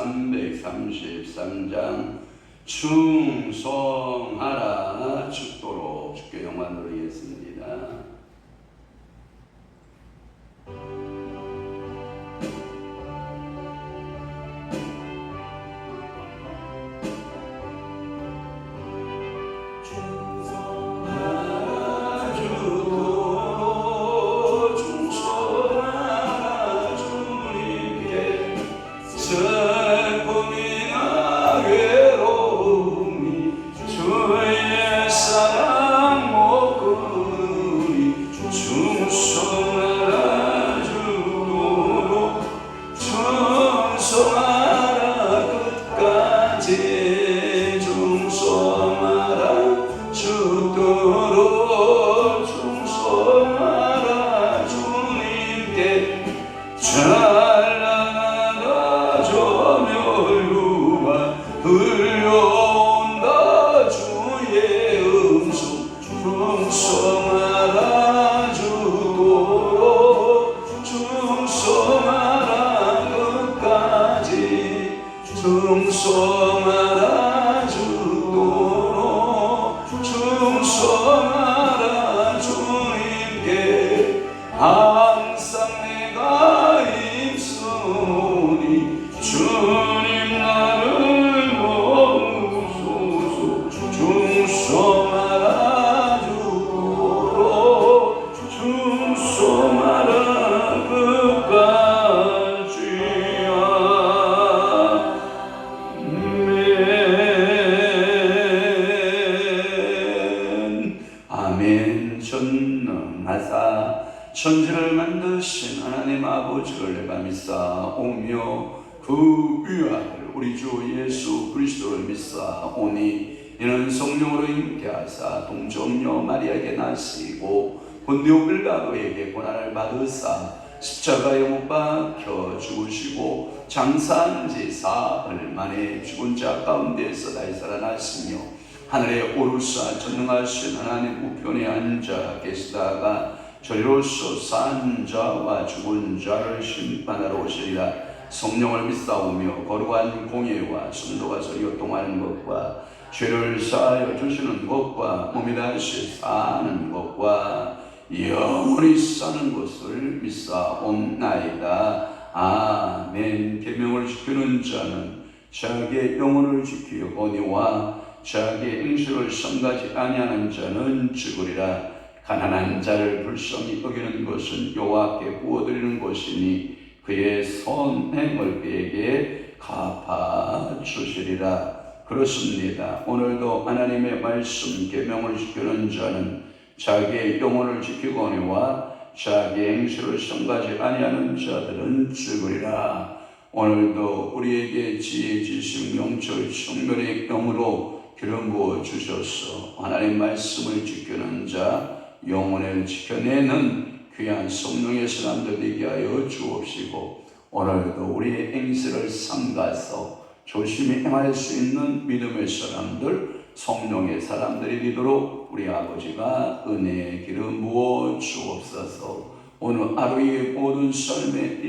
333장 충성하라 죽도록 주께 영광 드리겠습니다. 충성하라 죽도록 충성하라 주님께 항상 내가 입소니 주님 나를 도우소서. 충성하라 죽도록 충성하라 끝까지야. 아멘. 전능하사 천지를 만드신 하나님 아버지를 내가 믿사오며 그 위아들 우리 주 예수 그리스도를 믿사오니 이는 성령으로 잉태하사 동정녀 마리아에게 나시고 본디오 빌라도에게 고난을 받으사 십자가에 못 박혀 죽으시고 장사한 지 사흘 만에 죽은 자 가운데서 다시 살아나시며 하늘에 오르사 전능하신 하나님 우편에 앉아 계시다가 저리로서 산 자와 죽은 자를 심판하러 오시리라. 성령을 믿사오며 거룩한 공예와 성도가 서로 교통하는 것과 죄를 사하여 주시는 것과 몸이 다시 사는 것과 영원히 사는 것을 믿사옵나이다. 아멘. 계명을 지키는 자는 자기의 영혼을 지키거니와 자기의 행실을 삼가지 아니하는 자는 죽으리라. 가난한 자를 불쌍히 여기는 것은 여호와께 구워드리는 것이니 그의 선행을 그에게 갚아주시리라. 그렇습니다. 오늘도 하나님의 말씀 계명을 지키는 자는 자기의 영혼을 지키거니와 자기의 행실을 삼가지 아니하는 자들은 죽으리라. 오늘도 우리에게 지혜, 지식, 명철, 청멸의 영으로 기름 부어 주셔서 하나님 말씀을 지키는 자, 영혼을 지켜내는 귀한 성령의 사람들 되게 하여 주옵시고 오늘도 우리의 행실을 삼가서 조심히 행할 수 있는 믿음의 사람들, 성령의 사람들이 되도록 우리 아버지가 은혜의 기름 부어 주옵소서. 오늘 하루의 모든 삶의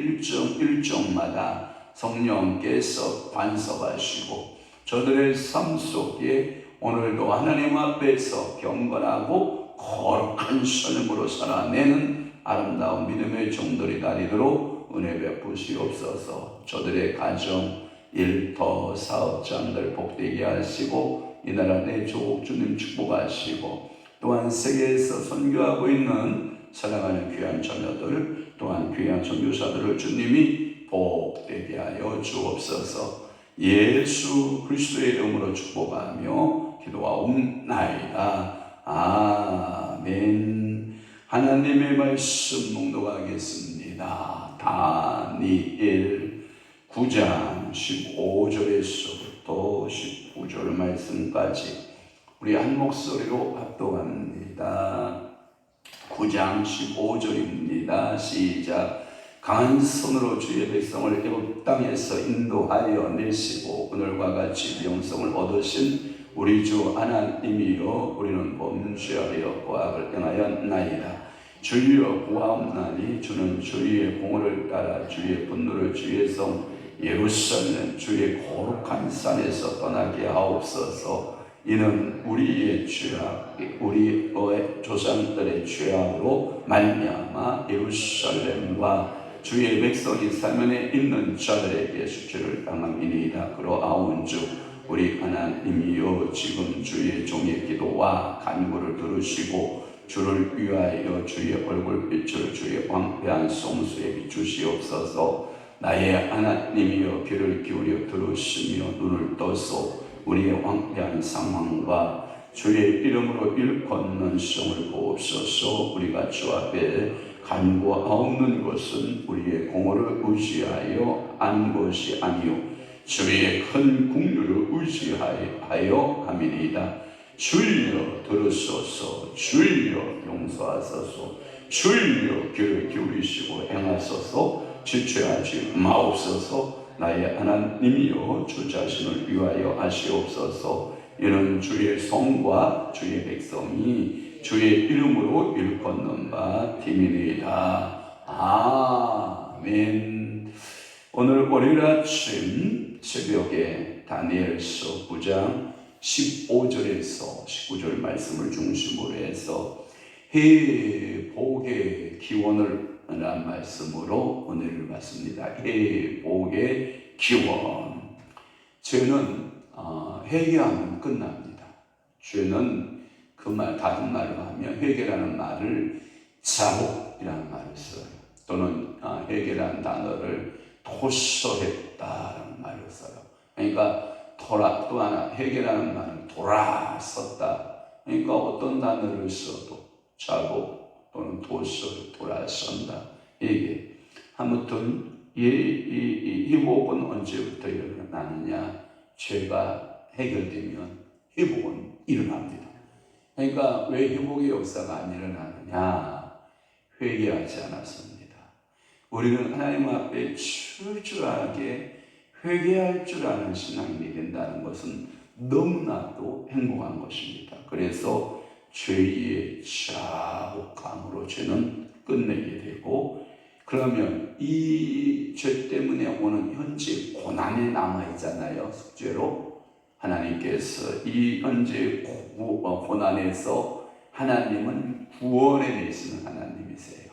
일정마다 성령께서 관섭하시고 저들의 삶 속에 오늘도 하나님 앞에서 경건하고 거룩한 삶으로 살아내는 아름다운 믿음의 종들이 다니도록 은혜 베푸시옵소서. 저들의 가정, 일터, 사업장들 복되게 하시고 이 나라 내 조국 주님 축복하시고 또한 세계에서 선교하고 있는 사랑하는 귀한 자녀들 또한 귀한 선교사들을 주님이 복되게 하여 주옵소서. 예수 그리스도의 이름으로 축복하며 기도하옵나이다. 아멘. 하나님의 말씀 묵독하겠습니다. 다니엘 9장 15절에서부터 19절 말씀까지 우리 한 목소리로 합독합니다. 9장 15절입니다. 시작. 강한 손으로 주의 백성을 애굽 땅에서 인도하여 내시고 오늘과 같이 영성을 얻으신 우리 주 하나님이여 우리는 범죄하여 고악을 행하였나이다. 주여 구하옵나니 주는 주의 공의를 따라 주의 분노를 주의 성 예루살렘 주의 거룩한 산에서 떠나게 하옵소서. 이는 우리의 죄악, 우리의 조상들의 죄악으로 말미암아 예루살렘과 주의 백성이 사면에 있는 자들에게 수치를 당함이니이다. 그러하온즉 우리 하나님이여 지금 주의 종의 기도와 간구를 들으시고 주를 위하여 주의 얼굴빛을 주의 황폐한 성수에 비추시옵소서. 나의 하나님이여 귀를 기울여 들으시며 눈을 떠서 우리의 황폐한 상황과 주의 이름으로 일컫는 성을 보옵소서. 우리가 주 앞에 간구하옵는 것은 우리의 공로를 의지하여 한 것이 아니요 주의 큰 긍휼을 의지하여 함이니이다. 주여 들으소서. 주여 용서하소서. 주여 귀를 기울이시고 행하소서. 지체하지 마옵소서. 나의 하나님이여 주 자신을 위하여 하시옵소서. 이는 주의 성과 주의 백성이 주의 이름으로 일컫는 바 됨이니이다. 아멘. 오늘 월요일 아침 새벽에 다니엘서 9장 15절에서 19절 말씀을 중심으로 해서 회복의 기원을 라는 말씀으로 은혜를 받습니다. 회복의 기원. 죄는 회개하면 끝납니다. 죄는 그 말, 다른 말로 하면 회개라는 말을 자복이라는 말을 써요. 또는 회개라는 단어를 토설했다라는 말을 써요. 그러니까 또 하나 회개라는 말은 돌아섰다. 그러니까 어떤 단어를 써도 자복 또는 도설, 돌아선다. 이게 아무튼 이 회복은 언제부터 일어나느냐? 죄가 해결되면 회복은 일어납니다. 그러니까 왜 회복의 역사가 안 일어나느냐? 회개하지 않았습니다. 우리는 하나님 앞에 철저하게 회개할 줄 아는 신앙인이 된다는 것은 너무나도 행복한 것입니다. 그래서 죄의 자복함으로 죄는 끝내게 되고, 그러면 이 죄 때문에 오는 현재 고난이 남아있잖아요. 숙제로 하나님께서 이 현재 고난에서 하나님은 구원해 내시는 하나님이세요.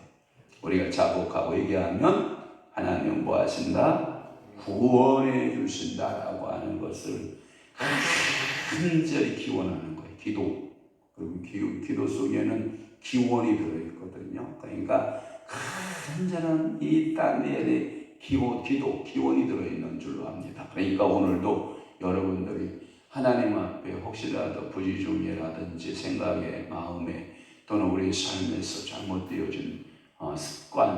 우리가 자복하고 얘기하면 하나님은 뭐 하신다? 구원해 주신다라고 하는 것을 간절히 기원하는 거예요. 기도. 그리고 기도 속에는 기원이 들어있거든요. 그러니까 간절한 이 다니엘의 기원이 들어있는 줄로 압니다. 그러니까 오늘도 여러분들이 하나님 앞에 혹시라도 부지중이라든지 생각에, 마음에 또는 우리 삶에서 잘못되어진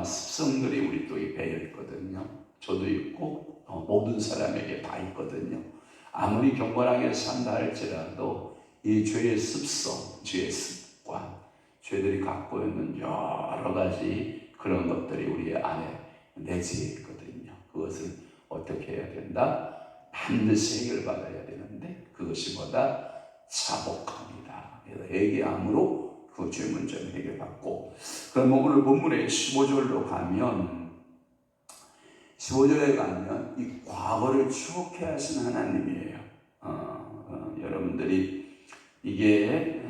습성들이 우리 또 배어 있거든요. 저도 있고 모든 사람에게 다 있거든요. 아무리 경건하게 산다 할지라도 이 죄의 습성, 죄의 습관, 죄들이 갖고 있는 여러 가지 그런 것들이 우리 안에 내재해 있거든요. 그것을 어떻게 해야 된다? 반드시 해결받아야 되는데 그것이 뭐다? 자복합니다. 회개함으로 그 죄 문제는 해결받고, 그러면 오늘 본문의 15절로 가면, 15절에 가면 이 과거를 추억해 하신 하나님이에요. 여러분들이 이게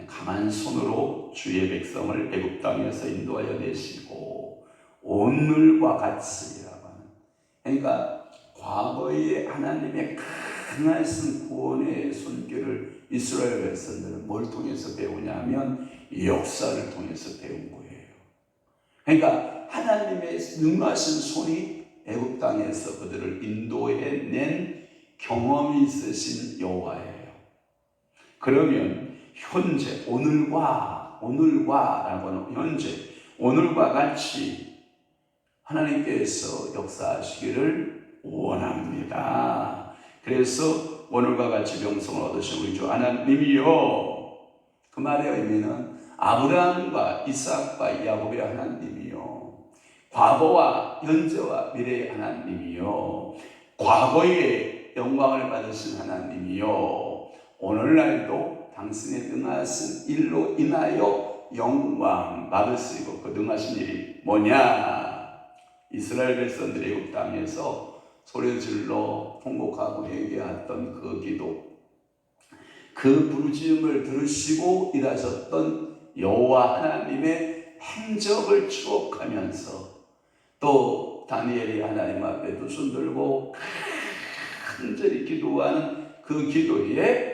강한 손으로 주의 백성을 애굽 땅에서 인도하여 내시고 오늘과 같이라고 하는, 그러니까 과거의 하나님의 강하신 구원의 손길을 이스라엘 백성들은 뭘 통해서 배우냐면 역사를 통해서 배운 거예요. 그러니까 하나님의 능하신 손이 애굽 땅에서 그들을 인도해낸 경험이 있으신 여호와예요. 그러면 현재 오늘과라고 하는 현재 오늘과 같이 하나님께서 역사하시기를 원합니다. 그래서 오늘과 같이 명성을 얻으신 우리 주 하나님이요, 그 말의 의미는 아브라함과 이삭과 야곱의 하나님이요, 과거와 현재와 미래의 하나님이요, 과거의 영광을 받으신 하나님이요, 오늘날도 당신의 능하신 일로 인하여 영광 받으시고, 그 능하신 일이 뭐냐? 이스라엘 백성들의 애굽 땅에서 소리질러 통곡하고 얘기했던 그 기도, 그 부르짖음을 들으시고 일하셨던 여호와 하나님의 행적을 추억하면서 또 다니엘이 하나님 앞에 두 손 들고 간절히 기도하는 그 기도에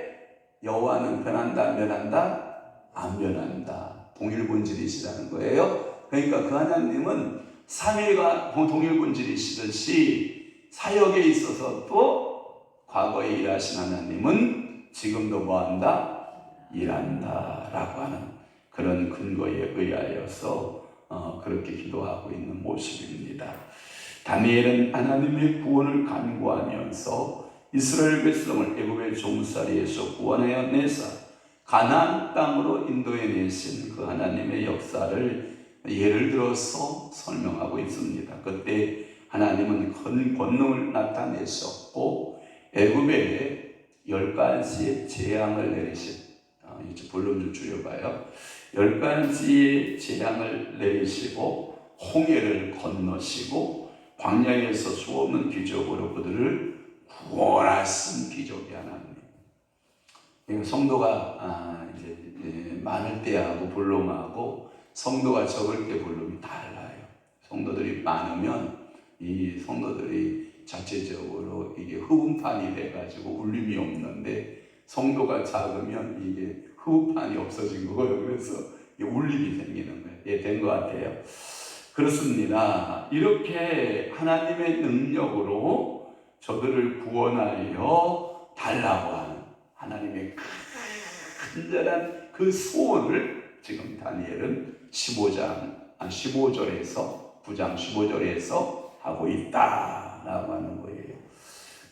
여호와는 변한다, 변한다, 안 변한다. 동일본질이시라는 거예요. 그러니까 그 하나님은 삼위가 동일본질이시듯이 사역에 있어서 또 과거에 일하신 하나님은 지금도 뭐한다? 일한다 라고 하는 그런 근거에 의하여서 그렇게 기도하고 있는 모습입니다. 다니엘은 하나님의 구원을 간구하면서 이스라엘 백성을 애굽의 종살이에서 구원하여 내사 가나안 땅으로 인도해 내신 그 하나님의 역사를 예를 들어서 설명하고 있습니다. 그때 하나님은 큰 권능을 나타내셨고 애굽에 10가지의 재앙을 내리신, 이제 볼륨 좀 줄여봐요. 10가지의 재앙을 내리시고 홍해를 건너시고 광야에서 수없는 기적으로 그들을 구원하신 기적이 하나님. 성도가 이제 많을 때하고 볼륨하고 성도가 적을 때 볼륨이 달라요. 성도들이 많으면 이 성도들이 자체적으로 이게 흡음판이 돼가지고 울림이 없는데, 성도가 작으면 이게 흡음판이 없어진 거예요. 그래서 울림이 생기는 거예요. 예, 된 것 같아요. 그렇습니다. 이렇게 하나님의 능력으로 저들을 구원하여 달라고 하는 하나님의 간절한 그 소원을 지금 다니엘은 15절에서 9장 15절에서 하고 있다라고 하는 거예요.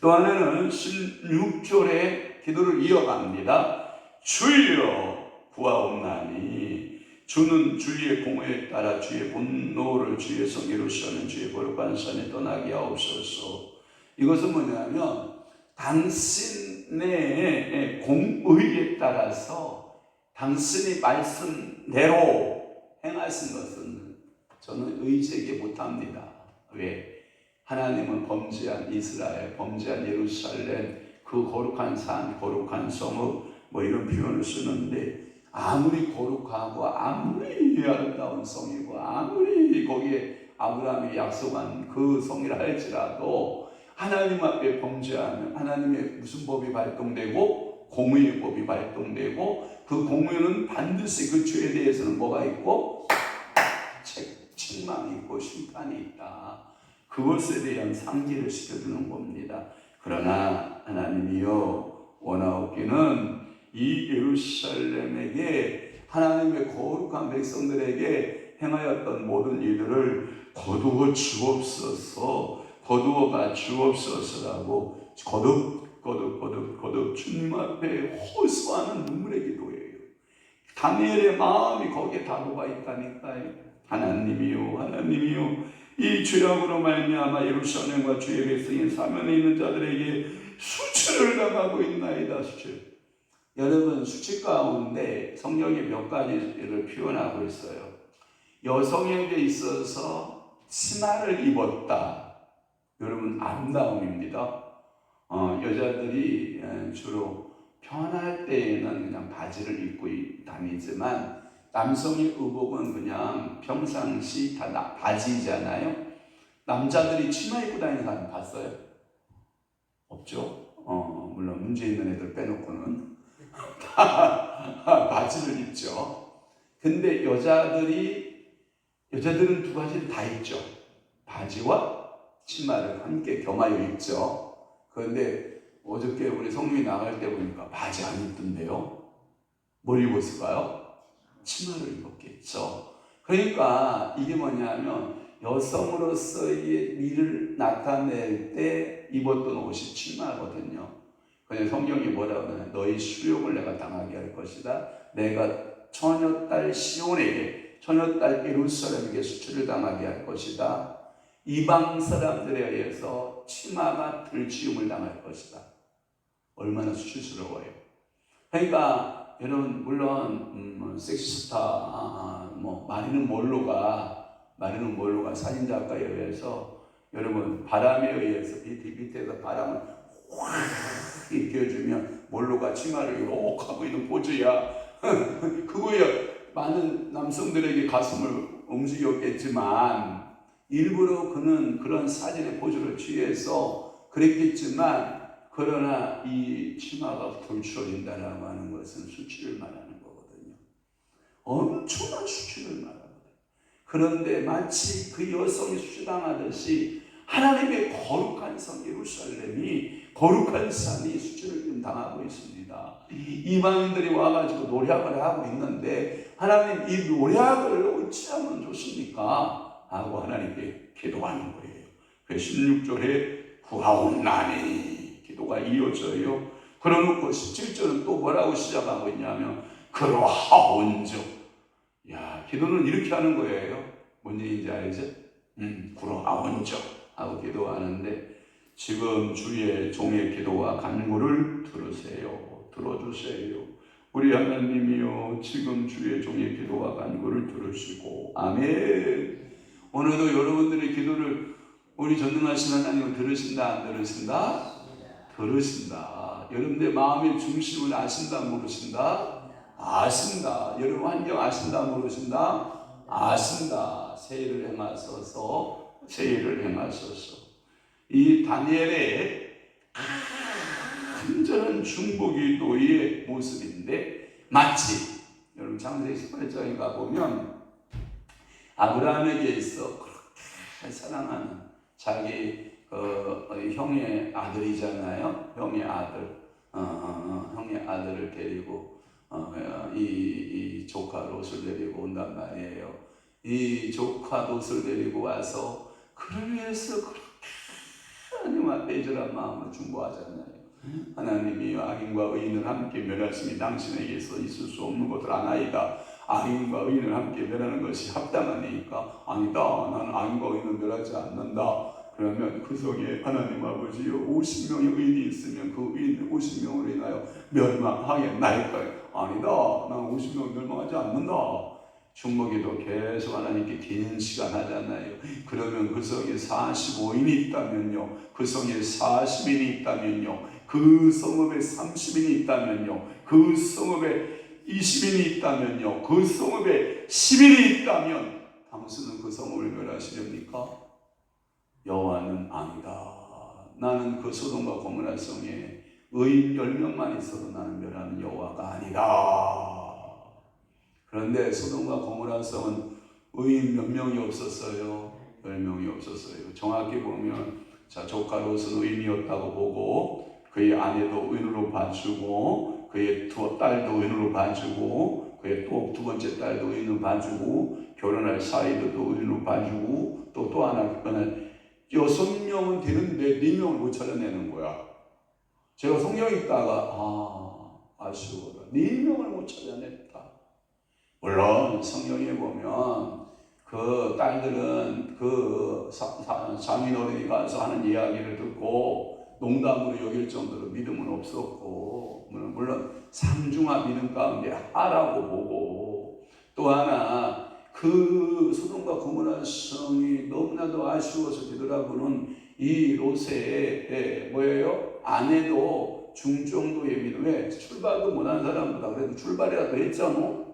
또 하나는 16절에 기도를 이어갑니다. 주여 구하옵나니 주는 주의 공의에 따라 주의 분노를 주의 성 예루살렘 주의 거룩한 산에 떠나게 하옵소서. 이것은 뭐냐면 당신의 공의에 따라서 당신의 말씀대로 행하신 것은 저는 의지하지 못합니다. 왜? 하나님은 범죄한 이스라엘, 범죄한 예루살렘, 그 거룩한 산, 거룩한 성읍 뭐 이런 표현을 쓰는데, 아무리 거룩하고 아무리 아름다운 성이고 아무리 거기에 아브라함이 약속한 그 성이라 할지라도 하나님 앞에 범죄하면 하나님의 무슨 법이 발동되고 공의의 법이 발동되고, 그 공의는 반드시 그 죄에 대해서는 뭐가 있고 책망이 있고 심판이 있다. 그것에 대한 상기를 시켜주는 겁니다. 그러나 하나님이여 원하옵기는 이 예루살렘에게 하나님의 거룩한 백성들에게 행하였던 모든 일들을 거두어 주옵소서, 거두어가 주옵소서라고 거듭 주님 앞에 호소하는 눈물의 기도예요. 다니엘의 마음이 거기에 다고가 있다니까요. 하나님이요 이 죄악으로 말미암아 예루살렘과 주의 백성이 사면에 있는 자들에게 수치를 당하고 있나이다. 수치. 여러분, 수치 가운데 성경이 몇 가지를 표현하고 있어요. 여성에게 있어서 치마를 입었다. 여러분, 아름다움입니다. 여자들이 주로 편할 때에는 그냥 바지를 입고 다니지만 남성의 의복은 그냥 평상시 다 바지잖아요. 남자들이 치마 입고 다니는 사람 봤어요? 없죠? 물론 문제 있는 애들 빼놓고는 다 바지를 입죠. 근데 여자들은 두 가지를 다 입죠. 바지와 치마를 함께 겸하여 입죠. 그런데 어저께 우리 성님이 나갈 때 보니까 바지 안 입던데요. 뭘 입었을까요? 치마를 입었겠죠. 그러니까 이게 뭐냐면 여성으로서의 미를 나타낼 때 입었던 옷이 치마거든요. 그냥 성경이 뭐라고 하냐, 너희 수욕을 내가 당하게 할 것이다. 내가 처녀딸 시온에게, 처녀딸 예루살렘에게 수치를 당하게 할 것이다. 이방 사람들에 의해서 치마가 들지움을 당할 것이다. 얼마나 수치스러워요. 그러니까 여러분, 물론 섹시스타 마리는 몰로가 사진작가에 의해서 여러분 바람에 의해서 밑에서 바람을 확 일으켜주면 몰로가 치마를 이렇게 하고 있는 포즈야. 그거야. 많은 남성들에게 가슴을 움직였겠지만 일부러 그는 그런 사진의 포즈를 취해서 그랬겠지만 그러나 이 치마가 불출린다라고 하는 것은 수치를 말하는 거거든요. 엄청난 수치를 말합니다. 그런데 마치 그 여성이 수치당하듯이 하나님의 거룩한 성 예루살렘이 거룩한 산이 수치를 지금 당하고 있습니다. 이방인들이 와가지고 노략을 하고 있는데 하나님 이 노략을 어찌하면 좋습니까? 하고 하나님께 기도하는 거예요. 그 16절에 구하옵나니 기도가 이어져요. 그러놓고 17절은 또 뭐라고 시작하고 있냐면 그러하온즉. 야, 기도는 이렇게 하는 거예요. 뭔 얘기인지 알죠? 그러하온즉 하고 기도하는데 지금 주의 종의 기도와 간구를 들으세요. 들어주세요. 우리 하나님이요 지금 주의 종의 기도와 간구를 들으시고 아멘. 오늘도 여러분들의 기도를 우리 전능하신 하나님은 들으신다 안 들으신다? 들으신다. 여러분들의 마음의 중심을 아신다 모르신다? 아신다. 여러분 환경 아신다 모르신다? 아신다. 세일을 행하소서. 세일을 행하소서. 이 다니엘의 간절한 중보기도의 모습인데 마치 여러분 창세기 18장에 가보면 아브라함에게 있어 그렇게 사랑하는 자기 형의 아들이잖아요. 형의 아들을 데리고 이 조카 롯을 데리고 온단 말이에요. 이 조카 롯을 데리고 와서 그를 위해서 그렇게 하나님 앞에 애절한 마음으로 중보하잖아요. 하나님이 악인과 의인을 함께 멸하심이 당신에게서 있을 수 없는 것을 아나이다. 악인과 의인을 함께 멸하는 것이 합당하니까 아니다. 나는 악인과 의인을 멸하지 않는다. 그러면 그 속에 하나님 아버지요 50명의 의인이 있으면 그 의인 50명으로 인하여 멸망하겠나이까요? 아니다. 나는 50명 멸망하지 않는다. 중보기도 계속 하나님께 긴 시간 하잖아요. 그러면 그 성에 45인이 있다면요, 그 성에 40인이 있다면요, 그 성읍에 30인이 있다면요, 그 성읍에 20인이 있다면요, 그 성읍에 10인이 있다면 당신은 그 성읍을 멸하시렵니까? 여호와는 아니다. 나는 그 소돔과 고모라 성에 의인 10명만 있어도 나는 멸하는 여호와가 아니다. 그런데 소돔과 고모라 성은 의인 몇 명이 없었어요? 10명이 없었어요. 정확히 보면 조카 롯은 의인이었다고 보고 그의 아내도 의인으로 봐주고 그의 딸도 의인으로 봐주고 그의 또 두 번째 딸도 의인으로 봐주고 결혼할 사이도 의인으로 봐주고 또 하나는 6명은 되는데 4명을 못 찾아내는 거야. 제가 성경 읽다가 아쉬워라. 4명을 못 찾아냈다. 물론 성경에 보면 그 딸들은 그 장인어른이 가서 하는 이야기를 듣고 농담으로 여길 정도로 믿음은 없었고 물론 상중하 믿음 가운데 하라고 보고 또 하나 그 소돔과 고모라 성이 너무나도 아쉬워서 되돌아보는 이 롯의 아내도 중정도의 믿음. 왜? 출발도 못한 사람보다 그래도 출발이라도 했잖아.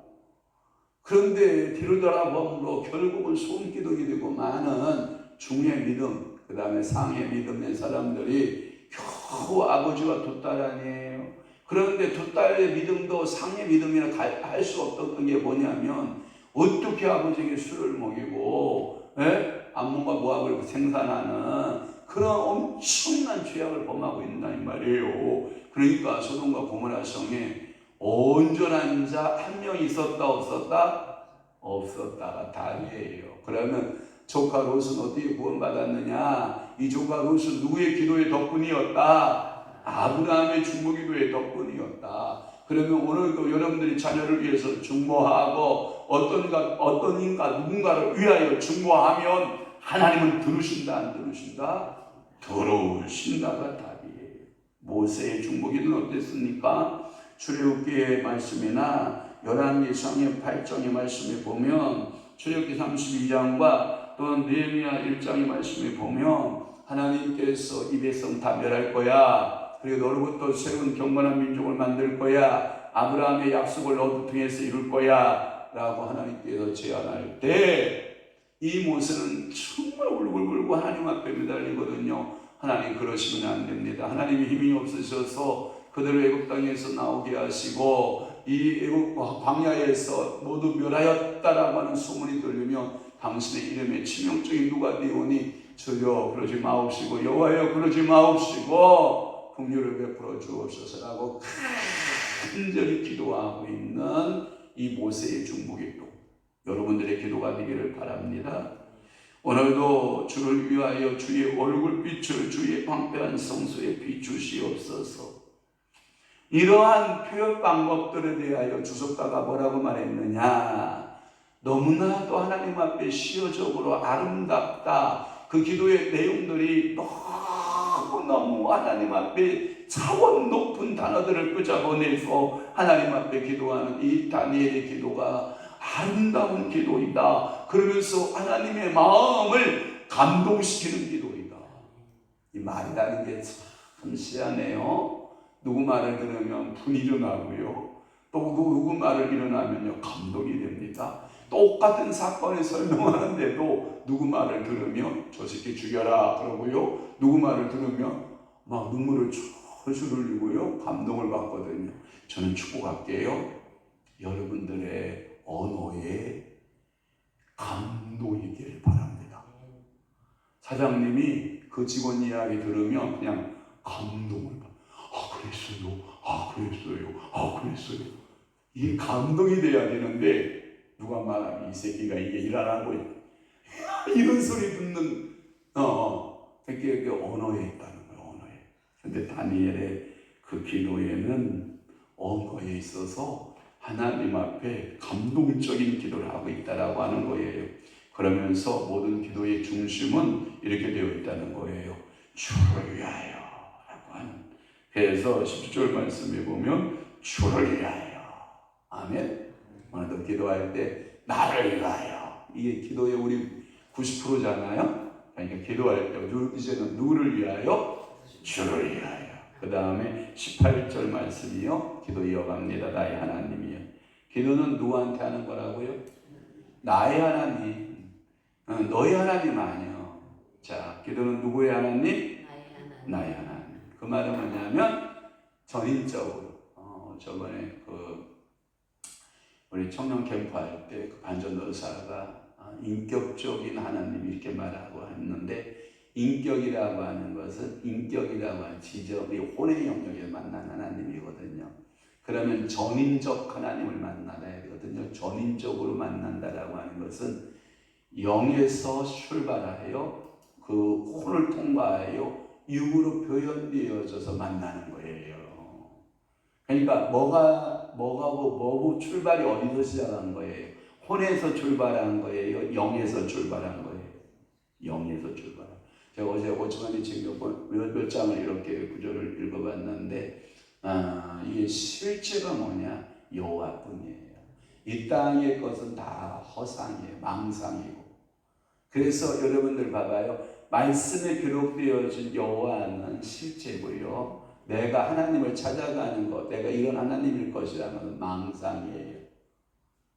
그런데 뒤로 돌아보므로 결국은 손기둥이 되고 많은 중의 믿음, 그 다음에 상의 믿음의 사람들이 겨우 아버지와 두 딸 아니에요. 그런데 두 딸의 믿음도 상의 믿음이라 할 수 없던 게 뭐냐면 어떻게 아버지에게 술을 먹이고 암몬과 모압을 생산하는 그런 엄청난 죄악을 범하고 있다 이 말이에요. 그러니까 소돔과 고모라 성에 온전한 자 한 명 있었다 없었다? 없었다가 답이에요. 그러면 조카 롯은 어떻게 구원받았느냐? 이 조카 롯은 누구의 기도의 덕분이었다? 아브라함의 중보기도의 덕분이었다. 그러면 오늘도 여러분들이 자녀를 위해서 중보하고 누군가를 위하여 중보하면 하나님은 들으신다 안 들으신다? 들으신다가 답이에요. 모세의 중보기도는 어땠습니까? 출애굽기의 말씀이나 열왕기상의 8장의 말씀에 보면 출애굽기 32장과 또는 느헤미야 1장의 말씀에 보면 하나님께서 이 백성 다 멸할 거야. 그리고 너로부터 새로운 경건한 민족을 만들 거야. 아브라함의 약속을 너도 통해서 이룰 거야. 라고 하나님께서 제안할 때 이 모세는 정말 울고불고 하나님 앞에 매달리거든요. 하나님 그러시면 안 됩니다. 하나님이 힘이 없으셔서 그대로 애굽 땅에서 나오게 하시고 이 애굽 광야에서 모두 멸하였다라고 하는 소문이 들리면 당신의 이름에 치명적인 누가 되오니 주여 그러지 마옵시고 여호와여 그러지 마옵시고 긍휼을 베풀어 주옵소서라고 간절히 기도하고 있는 이 모세의 중보기도 여러분들의 기도가 되기를 바랍니다. 오늘도 주를 위하여 주의 얼굴빛을 주의 방패한 성소에 비추시옵소서. 이러한 표현 방법들에 대하여 주석가가 뭐라고 말했느냐, 너무나도 하나님 앞에 시어적으로 아름답다. 그 기도의 내용들이 너무너무 하나님 앞에 차원 높은 단어들을 끄집어내서 하나님 앞에 기도하는 이 다니엘의 기도가 아름다운 기도이다. 그러면서 하나님의 마음을 감동시키는 기도이다. 이 말이라는 게 참 희한해요. 누구 말을 들으면 분이 일어나고요. 또 누구 말을 일어나면요 감동이 됩니다. 똑같은 사건을 설명하는데도 누구 말을 들으면 저 새끼 죽여라 그러고요. 누구 말을 들으면 막 눈물을 철철 흘리고요. 감동을 받거든요. 저는 축복할게요. 여러분들의 언어에 감동이기를 바랍니다. 사장님이 그 직원 이야기 들으면 그냥 감동을 받아요. 그랬어요. 이게 감동이 돼야 되는데 누가 말하면 이 새끼가 이게 일하라고 이런 소리 듣는 새끼의 언어에 있다는 거예요. 언어에. 근데 다니엘의 그 기도에는 언어에 있어서 하나님 앞에 감동적인 기도를 하고 있다라고 하는 거예요. 그러면서 모든 기도의 중심은 이렇게 되어 있다는 거예요. 주를 위하여 라고 하는. 그래서 10절 말씀에 보면 주를 위하여. 아멘. 오늘도 기도할 때 나를 위하여. 이게 기도의 우리 90%잖아요. 그러니까 기도할 때 이제는 누구를 위하여? 주를 위하여. 그 다음에 18절 말씀이요. 기도 이어갑니다. 나의 하나님이요. 기도는 누구한테 하는 거라고요? 나의 하나님. 너의 하나님 아니요. 자, 기도는 누구의 하나님? 나의 하나님. 그 말은 뭐냐면 전인적으로 저번에 우리 청년 캠프 할 때 그 반전 의사가 인격적인 하나님 이렇게 말하고 했는데 인격이라고 하는 것은 인격이라고 하는 지적이 혼의 영역에 만난 하나님이거든요. 그러면 전인적 하나님을 만나야 되거든요. 전인적으로 만난다라고 하는 것은 영에서 출발하여 그 혼을 통과하여 육으로 표현되어져서 만나는 거예요. 그러니까 뭐고 출발이 어디서 시작한 거예요? 혼에서 출발한 거예요? 영에서 출발한 거예요? 영에서 출발한. 제가 어제 오츠만이 지금 몇 장을 이렇게 구절을 읽어봤는데 이게 실체가 뭐냐? 여호와뿐이에요. 이 땅의 것은 다 허상이에요. 망상이고. 그래서 여러분들 봐봐요. 말씀에 기록되어진 여호와는 실체고요. 내가 하나님을 찾아가는 것, 내가 이런 하나님일 것이라는 망상이에요.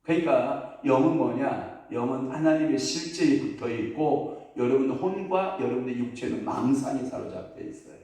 그러니까 영은 뭐냐? 영은 하나님의 실제에 붙어 있고 여러분 혼과 여러분의 육체는 망상이 사로잡혀 있어요.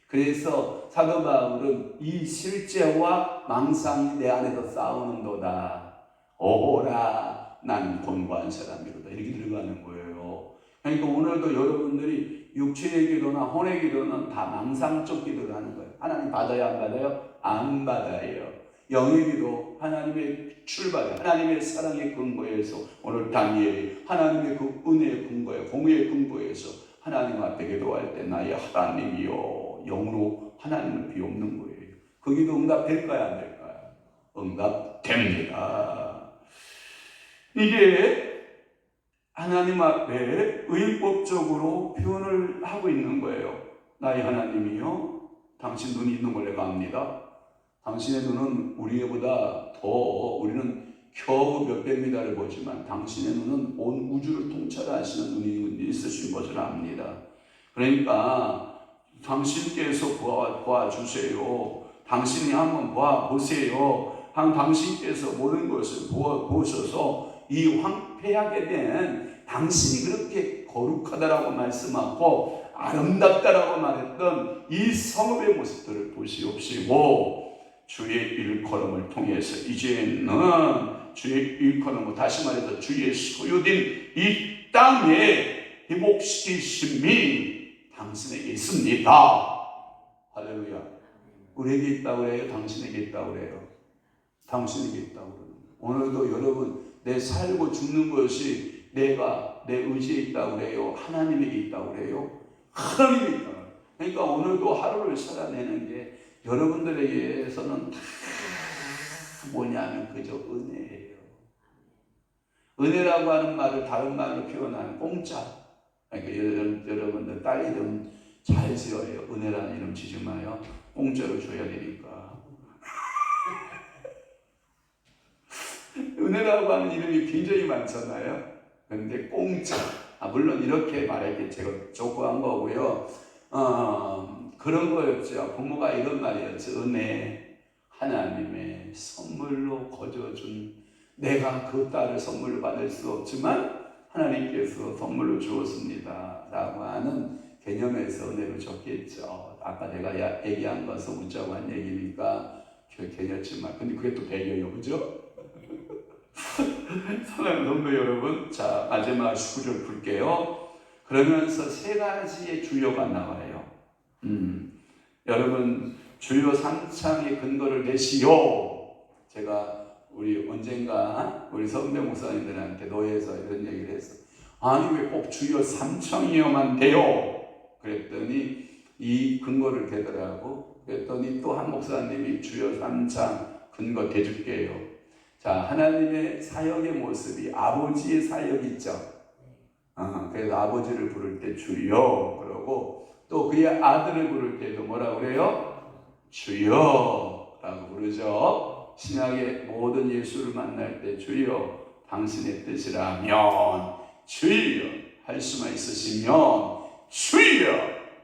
그래서 사도 바울은 이 실제와 망상이 내 안에서 싸우는도다. 오호라 나는 곤고한 사람이로다. 이렇게 들어가는 거예요. 그러니까 오늘도 여러분들이 육체의 기도나 혼의 기도는 다 망상적 기도를 하는 거예요. 하나님 받아요, 안 받아요? 안 받아요. 영의 기도, 하나님의 출발, 하나님의 사랑의 근거에서 오늘 다니엘이 하나님의 그 은혜의 근거에, 공의의 근거에서 하나님 앞에 기도할 때 나의 하나님이요 영으로 하나님을 비옵는 거예요. 그 기도 응답될까요, 안 될까요? 응답됩니다. 이게 하나님 앞에 의법적으로 표현을 하고 있는 거예요. 나의 하나님이요 당신 눈이 있는 걸 내가 압니다. 당신의 눈은 우리보다 더 우리는 겨우 몇백 미터를 보지만 당신의 눈은 온 우주를 통찰하시는 눈이 있으신 것을 압니다. 그러니까 당신께서 보아주세요. 당신이 한번 보세요. 당신께서 모든 것을 보셔서 이 황폐하게 된 당신이 그렇게 거룩하다라고 말씀하고 아름답다라고 말했던 이 성읍의 모습들을 보시옵시고 주의 일컬음을 통해서 이제는 주의 일컬음을 다시 말해서 주의 소유된 이 땅에 회복시키심이 당신에게 있습니다. 할렐루야. 우리에게 있다고 그래요? 당신에게 있다고 그래요? 당신에게 있다고 그래요. 오늘도 여러분 내 살고 죽는 것이 내가 내 의지에 있다고 그래요? 하나님에게 있다고 그래요? 하나님이 있다고 그래요. 그러니까 오늘도 하루를 살아내는 게 여러분들에게서는 다 뭐냐면 그저 은혜예요. 은혜라고 하는 말을 다른 말로 표현하는 공짜. 그러니까 여러분들 딸 이름 잘 지어요. 은혜라는 이름 지지 마요. 공짜로 줘야 되니까. 은혜라고 하는 이름이 굉장히 많잖아요. 그런데 공짜. 물론 이렇게 말할 제가 조그한 거고요. 그런 거였죠. 부모가 이런 말이었죠. 은혜, 하나님의 선물로 거저준, 내가 그 딸을 선물로 받을 수 없지만 하나님께서 선물로 주었습니다 라고 하는 개념에서 은혜를 줬겠죠. 아까 내가 얘기한 것은 웃자고 한 얘기니까 개념지만 근데 그게 또 배려요. 그죠? 사랑하는 성도 여러분, 자 마지막 19절 풀게요. 그러면서 세 가지의 주요가 나와요. 여러분 주요 3창의 근거를 내시오. 제가 우리 언젠가 우리 선배 목사님들한테 노예에서 이런 얘기를 했어. 아니 왜 꼭 주요 3창이어만 돼요? 그랬더니 이 근거를 대더라고. 그랬더니 또 한 목사님이 주요 3창 근거 대줄게요. 자, 하나님의 사역의 모습이 아버지의 사역 있죠. 그래서 아버지를 부를 때 주여 그러고 또 그의 아들을 부를 때도 뭐라고 그래요? 주여 라고 부르죠. 신약의 모든 예수를 만날 때 주여 당신의 뜻이라면 주여 할 수만 있으시면 주여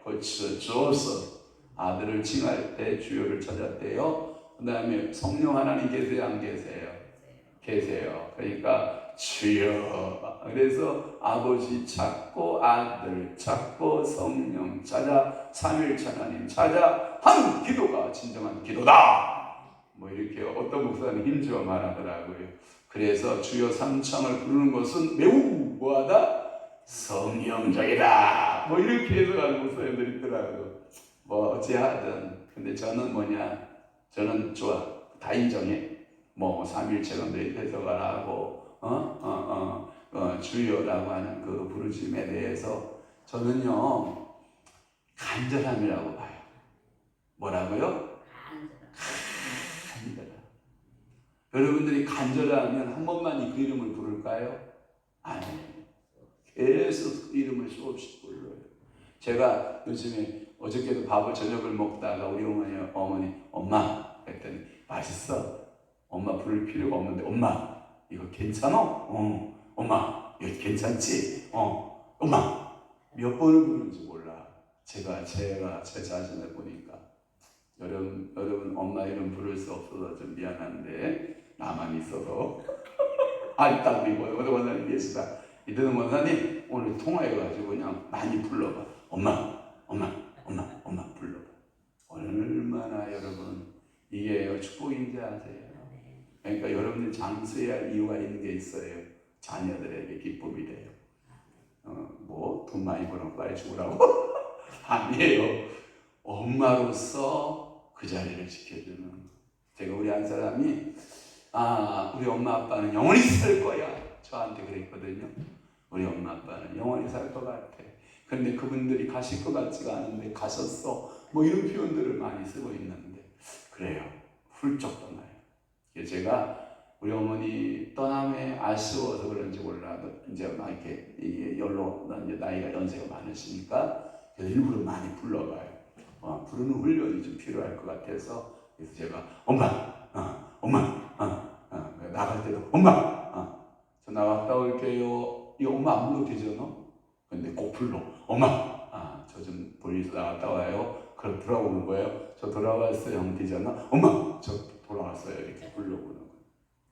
고쳐주소서. 아들을 칭할 때 주여를 찾았대요. 그 다음에 성령 하나님 계세요? 안 계세요? 계세요. 그러니까 주여. 그래서 아버지 찾고 아들 찾고 성령 찾아 삼위일체 하나님 찾아 하는 기도가 진정한 기도다. 뭐 이렇게 어떤 목사님 힘주어 말하더라고요. 그래서 주여 3창을 부르는 것은 매우 뭐하다? 성령적이다. 뭐 이렇게 해석하는 목사님들이 있더라고요. 뭐 어찌하든 근데 저는 뭐냐, 저는 좋아. 다 인정해. 뭐 삼일체가 해석을 하고 주여라고 하는 그 부르심에 대해서 저는요 간절함이라고 봐요. 뭐라고요? 간절함. 여러분들이 간절하면 한 번만 그 이름을 부를까요? 아니에요. 계속 그 이름을 수없이 불러요. 제가 요즘에 어저께도 저녁을 먹다가 우리 어머니 엄마 그랬더니 맛있어. 엄마 부를 필요가 없는데 엄마 이거 괜찮아? 엄마 이거 괜찮지? 엄마 몇 번을 부르는지 몰라. 제가 제 자신을 보니까 여러분 엄마 이름 부를 수 없어서 좀 미안한데 나만 있어서 딱 우리 원사님 계시다. 이들은 원사님 오늘 통화해가지고 그냥 많이 불러봐. 엄마 불러봐. 얼마나 여러분 이게 축복인지 아세요? 그러니까 여러분들이 장수해야 할 이유가 있는 게 있어요. 자녀들에게 기쁨이 돼요. 뭐 돈 많이 벌면 빨리 죽으라고? 아니에요. 엄마로서 그 자리를 지켜주는. 제가 우리 한 사람이 우리 엄마 아빠는 영원히 살 거야. 저한테 그랬거든요. 우리 엄마 아빠는 영원히 살 것 같아. 그런데 그분들이 가실 것 같지가 않은데 가셨어. 뭐 이런 표현들을 많이 쓰고 있는데 그래요. 훌쩍 떠나요. 제가 우리 어머니 떠남에 아쉬워서 그런지 몰라도 이제 막 이렇게 이제 나이가 연세가 많으시니까 일부러 많이 불러봐요. 부르는 훈련이 좀 필요할 것 같아서 그래서 제가 엄마 나갈 때도 엄마, 저 나갔다 올게요. 이 엄마 안 불러도 되잖아. 근데 꼭 불러. 엄마, 저 좀 멀리서 나갔다 와요. 그럼 돌아오는 거예요. 저 돌아왔어요. 하면 되잖아. 엄마, 저 돌아왔어요. 이렇게 부르려고 그러는 거예요.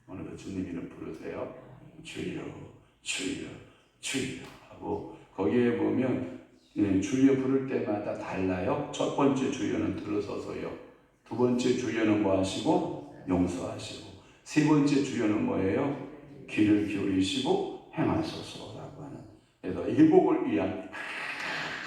오늘도 주님 이름 부르세요. 주여, 주여, 주여 하고 거기에 보면 주여 부를 때마다 달라요. 첫 번째 주여는 들어서서요. 두 번째 주여는 뭐 하시고? 용서하시고. 세 번째 주여는 뭐예요? 귀를 기울이시고 행하소서라고 하는. 그래서 회복을 위한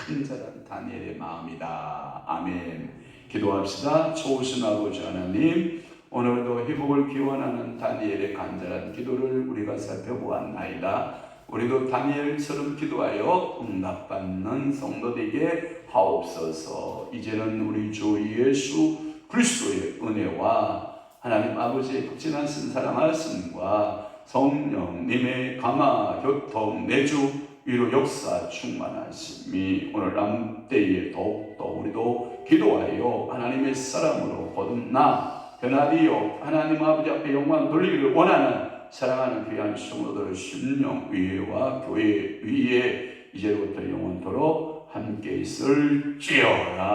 큰 자란 다니엘의 마음이다. 아멘. 기도합시다. 좋으신 아버지 하나님, 오늘도 회복을 기원하는 다니엘의 간절한 기도를 우리가 살펴보았나이다. 우리도 다니엘처럼 기도하여 응답받는 성도 되게 하옵소서. 이제는 우리 주 예수 그리스도의 은혜와 하나님 아버지의 극진한 신사랑하심과 성령님의 감화 교통 내주 위로 역사 충만하심이 오늘 남 때에 더욱더 우리도 기도하여 하나님의 사람으로 거듭나 변화되어 하나님 아버지 앞에 영광 돌리기를 원하는 사랑하는 귀한 성도들 심령 위에와 교회 위에 이제부터 영원토록 함께 있을지어다.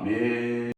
아멘.